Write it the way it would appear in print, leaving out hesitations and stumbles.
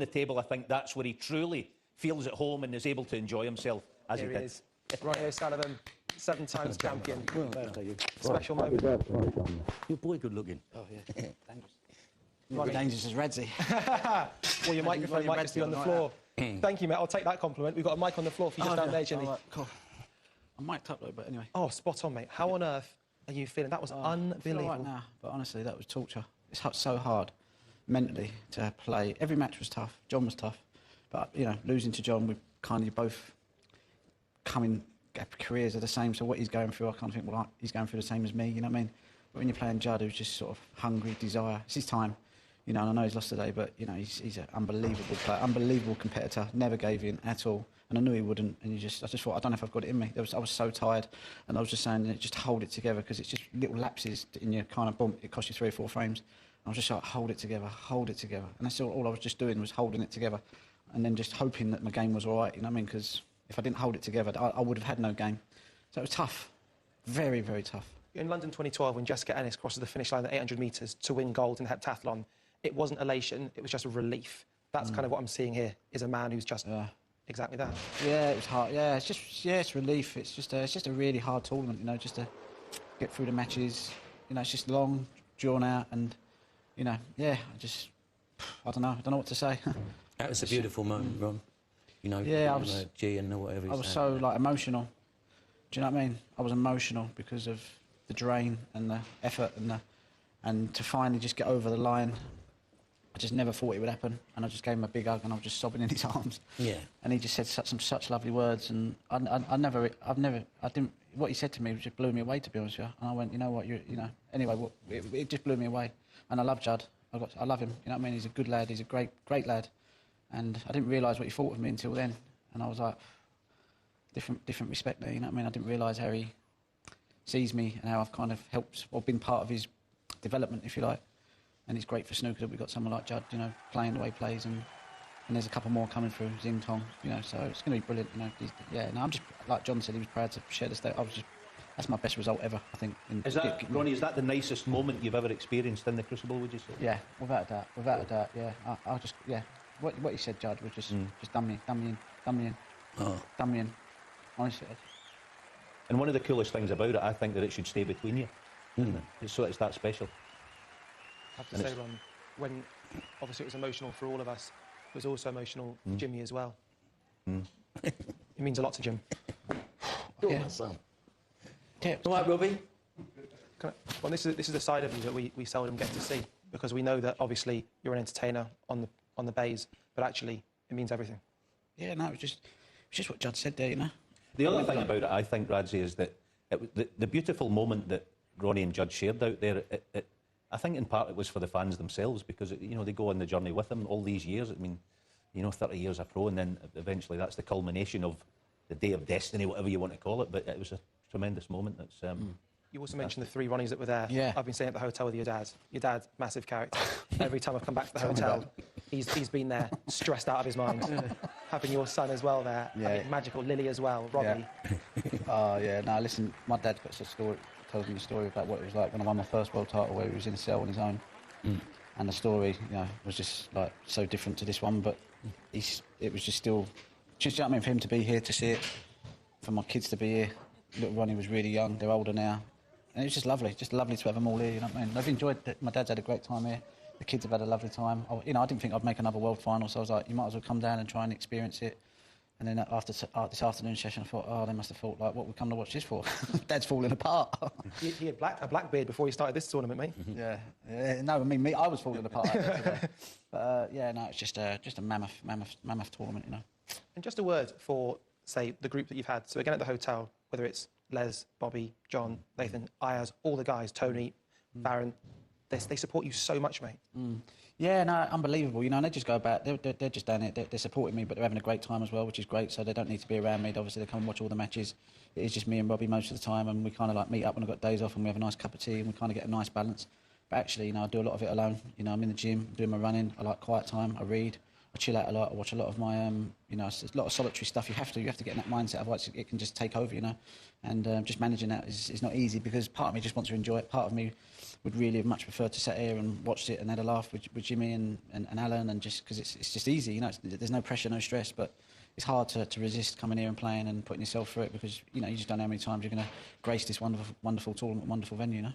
on the table, I think that's where he truly feels at home and is able to enjoy himself, as Here he he did. is. Ronnie O'Sullivan, 7 times champion. Birthday, you. Special moment. Your boy good looking. Oh, yeah. Thanks. Ronnie. Dangerous as Redzi. Well, your microphone might just be on the floor. Thank you, mate. I'll take that compliment. We've got a mic on the floor for you just down there, Jimmy. Right, cool. I'm mic'd up though, but anyway. Oh, spot on, mate. How on earth are you feeling? That was I feel unbelievable. right now, but honestly, that was torture. It's so hard mentally to play. Every match was tough. John was tough, but you know, losing to John, we kind of both coming. Careers are the same, so what he's going through, I kind of think, well, he's going through the same as me. You know what I mean? But when you're playing Judd, who's just sort of hungry, desire, it's his time. You know, and I know he's lost today, but you know, he's an unbelievable player, unbelievable competitor. Never gave in at all, and I knew he wouldn't. And I just thought, I don't know if I've got it in me. I was so tired, and I was just saying, just hold it together, because it's just little lapses in your kind of boom. It costs you 3 or 4 frames. I was just like, hold it together, and that's all I was just doing, was holding it together, and then just hoping that my game was all right. You know what I mean? Because if I didn't hold it together, I would have had no game. So it was tough, very, very tough. In London 2012, when Jessica Ennis crosses the finish line at 800 metres to win gold in heptathlon, it wasn't elation, it was just a relief. That's kind of what I'm seeing here, is a man who's just exactly that. Yeah, it was hard. Yeah, it's relief. It's just a really hard tournament, you know, just to get through the matches. You know, it's just long, drawn out, and you know, I don't know what to say. That was a beautiful moment, Ron. You know, yeah, I was G and whatever. I was so like emotional. Do you know what I mean? I was emotional because of the drain and the effort and to finally just get over the line. I just never thought it would happen, and I just gave him a big hug, and I was just sobbing in his arms. Yeah. And he just said such lovely words, and I didn't. What he said to me just blew me away, to be honest with you. And I went, you know what, you know. Anyway, it just blew me away, and I love Judd. I love him. You know what I mean? He's a good lad. He's a great lad, and I didn't realise what he thought of me until then. And I was like, different respect there. You know what I mean? I didn't realise how he sees me and how I've kind of helped or been part of his development, if you like. And it's great for snooker that we've got someone like Judd, you know, playing the way he plays, and there's a couple more coming through, Zing Tong, you know, so it's going to be brilliant, you know. I'm just, like John said, he was proud to share the stage. That's my best result ever, I think. Ronnie, is that the nicest moment you've ever experienced in the Crucible, would you say? Yeah, without a doubt, yeah. I just, yeah, what he said, Judd, was just done me in. Honestly. And one of the coolest things about it, I think, that it should stay between you, isn't it? So it's that special. I have to say, Ron, when obviously it was emotional for all of us, it was also emotional for Jimmy as well. It means a lot to Jim. Yeah, son. Yeah. All right, Robbie. Well, this is a side of you that we seldom get to see, because we know that obviously you're an entertainer on the bays, but actually it means everything. Yeah, no, it's just what Judd said there, you know. The other thing about it, I think, Radzi, is that the beautiful moment that Ronnie and Judd shared out there, I think in part it was for the fans themselves, because, you know, they go on the journey with him all these years. I mean, you know, 30 years a pro, and then eventually that's the culmination of the day of destiny, whatever you want to call it. But it was a tremendous moment. That's You also mentioned the 3 Ronnies that were there. Yeah. I've been staying at the hotel with your dad. Your dad, massive character. Every time I've come back to the hotel, he's been there, stressed out of his mind. Having your son as well there. Yeah. Having magical Lily as well, Robbie. Oh, yeah. No, listen, my dad's got a story, tells me a story about what it was like when I won my first world title, where he was in a cell on his own. And the story, you know, was just like so different to this one, but it was just still, just, you know what I mean, for him to be here to see it, for my kids to be here. Little Ronnie was really young, they're older now. And it was just lovely to have them all here, you know what I mean? I've enjoyed it. My dad's had a great time here. The kids have had a lovely time. You know, I didn't think I'd make another world final, so I was like, you might as well come down and try and experience it. And then after this afternoon session, I thought, oh, they must have thought, like, what we come to watch this for? Dad's falling apart. He had a black beard before he started this tournament, mate. Yeah. No, I mean, I was falling apart. But yeah, no, it's just a mammoth tournament, you know. And just a word for, say, the group that you've had. So again, at the hotel, whether it's Les, Bobby, John, Nathan, Ayaz, all the guys, Tony, Baron, they support you so much, mate. Yeah, no, unbelievable. You know, and they just go about, they're just doing it. They're supporting me, but they're having a great time as well, which is great. So they don't need to be around me. Obviously, they come and watch all the matches. It is just me and Robbie most of the time, and we kind of like meet up when I've got days off, and we have a nice cup of tea, and we kind of get a nice balance. But actually, you know, I do a lot of it alone. You know, I'm in the gym, doing my running. I like quiet time. I read. I chill out a lot. I watch a lot of my, you know, a lot of solitary stuff. You have to get in that mindset, otherwise it can just take over, you know. And just managing that is not easy, because part of me just wants to enjoy it. Part of me would really have much preferred to sit here and watched it and had a laugh with Jimmy and Alan, and just because it's just easy, you know. There's no pressure, no stress, but it's hard to resist coming here and playing and putting yourself through it, because you know you just don't know how many times you're going to grace this wonderful tournament, wonderful venue, you know.